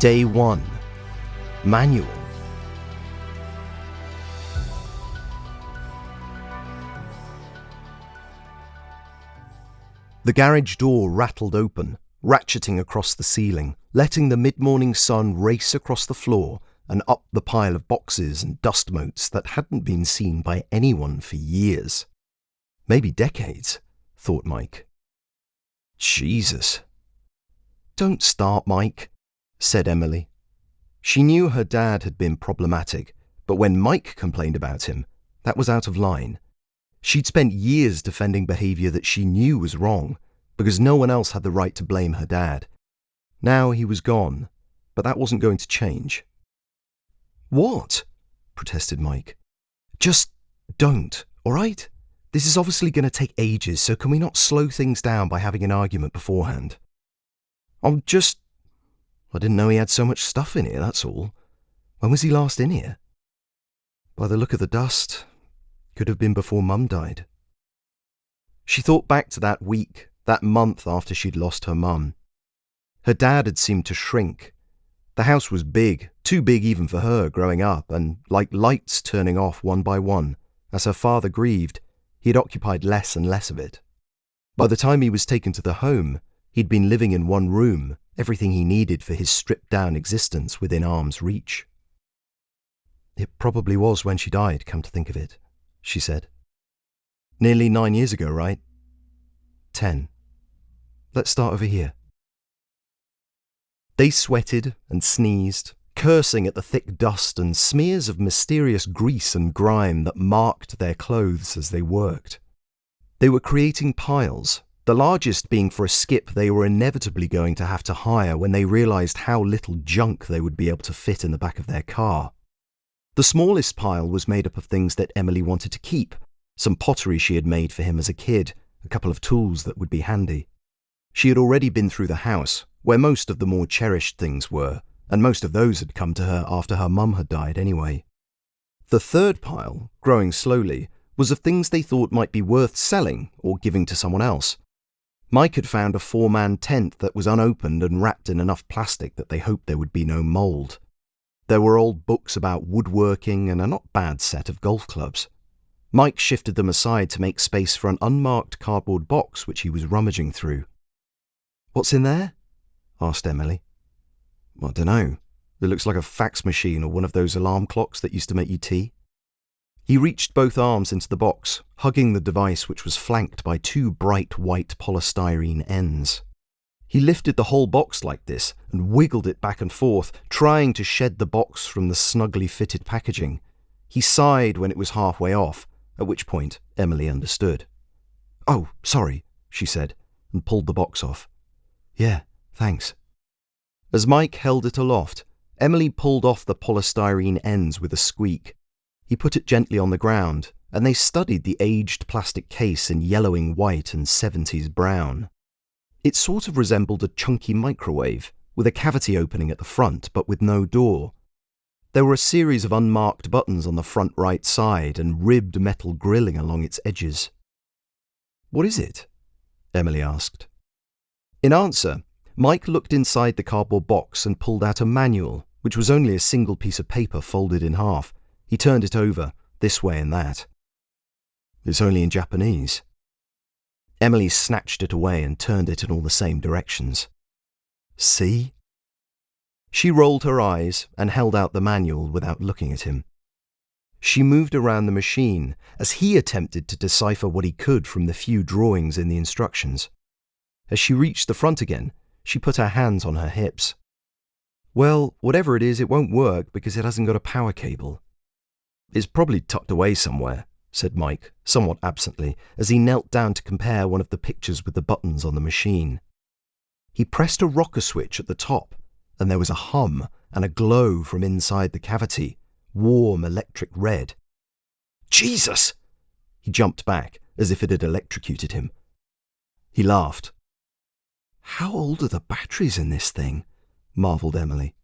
Day 1. Manual. The garage door rattled open, ratcheting across the ceiling, letting the mid-morning sun race across the floor and up the pile of boxes and dust motes that hadn't been seen by anyone for years. Maybe decades, thought Mike. Jesus. Don't start, Mike, said Emily. She knew her dad had been problematic, but when Mike complained about him, that was out of line. She'd spent years defending behaviour that she knew was wrong, because no one else had the right to blame her dad. Now he was gone, but that wasn't going to change. What? Protested Mike. Just don't, all right? This is obviously going to take ages, so can we not slow things down by having an argument beforehand? I didn't know he had so much stuff in here, that's all. When was he last in here? By the look of the dust, could have been before Mum died. She thought back to that week, that month after she'd lost her mum. Her dad had seemed to shrink. The house was big, too big even for her growing up, and like lights turning off one by one, as her father grieved, he had occupied less and less of it. By the time he was taken to the home, he'd been living in one room, everything he needed for his stripped-down existence within arm's reach. It probably was when she died, come to think of it, she said. Nearly 9 years ago, right? 10. Let's start over here. They sweated and sneezed, cursing at the thick dust and smears of mysterious grease and grime that marked their clothes as they worked. They were creating piles, the largest being for a skip they were inevitably going to have to hire when they realised how little junk they would be able to fit in the back of their car. The smallest pile was made up of things that Emily wanted to keep, some pottery she had made for him as a kid, a couple of tools that would be handy. She had already been through the house, where most of the more cherished things were, and most of those had come to her after her mum had died anyway. The third pile, growing slowly, was of things they thought might be worth selling or giving to someone else. Mike had found a 4-man tent that was unopened and wrapped in enough plastic that they hoped there would be no mould. There were old books about woodworking and a not bad set of golf clubs. Mike shifted them aside to make space for an unmarked cardboard box which he was rummaging through. "What's in there?" asked Emily. "I dunno. It looks like a fax machine or one of those alarm clocks that used to make you tea." He reached both arms into the box, hugging the device which was flanked by 2 bright white polystyrene ends. He lifted the whole box like this and wiggled it back and forth, trying to shed the box from the snugly fitted packaging. He sighed when it was halfway off, at which point Emily understood. "Oh, sorry," she said, and pulled the box off. "Yeah, thanks." As Mike held it aloft, Emily pulled off the polystyrene ends with a squeak. He put it gently on the ground, and they studied the aged plastic case in yellowing white and 70s brown. It sort of resembled a chunky microwave, with a cavity opening at the front, but with no door. There were a series of unmarked buttons on the front right side and ribbed metal grilling along its edges. "What is it?" Emily asked. In answer, Mike looked inside the cardboard box and pulled out a manual, which was only a single piece of paper folded in half. He turned it over, this way and that. "It's only in Japanese." Emily snatched it away and turned it in all the same directions. "See?" She rolled her eyes and held out the manual without looking at him. She moved around the machine as he attempted to decipher what he could from the few drawings in the instructions. As she reached the front again, she put her hands on her hips. "Well, whatever it is, it won't work because it hasn't got a power cable." "It's probably tucked away somewhere," said Mike, somewhat absently, as he knelt down to compare one of the pictures with the buttons on the machine. He pressed a rocker switch at the top, and there was a hum and a glow from inside the cavity, warm electric red. "Jesus!" He jumped back, as if it had electrocuted him. He laughed. "How old are the batteries in this thing?" marvelled Emily.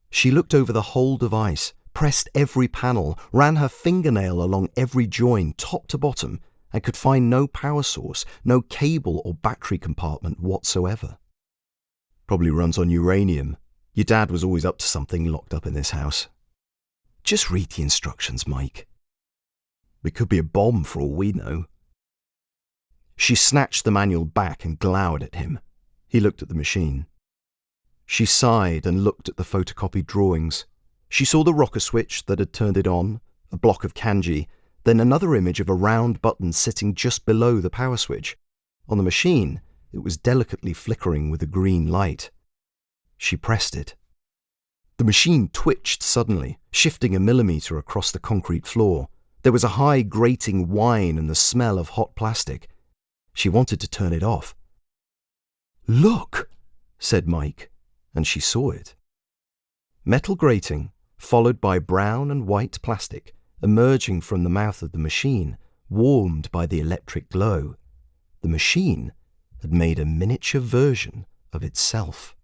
She looked over the whole device, pressed every panel, ran her fingernail along every join, top to bottom, and could find no power source, no cable or battery compartment whatsoever. "Probably runs on uranium," Your dad was always up to something locked up in this house. Just read the instructions, Mike. It could be a bomb for all we know. She snatched the manual back and glowered at him. He looked at the machine. She sighed and looked at the photocopied drawings. She saw the rocker switch that had turned it on, a block of kanji, then another image of a round button sitting just below the power switch. On the machine, it was delicately flickering with a green light. She pressed it. The machine twitched suddenly, shifting a millimetre across the concrete floor. There was a high grating whine and the smell of hot plastic. She wanted to turn it off. "Look," said Mike, and she saw it. Metal grating, followed by brown and white plastic, emerging from the mouth of the machine, warmed by the electric glow. The machine had made a miniature version of itself.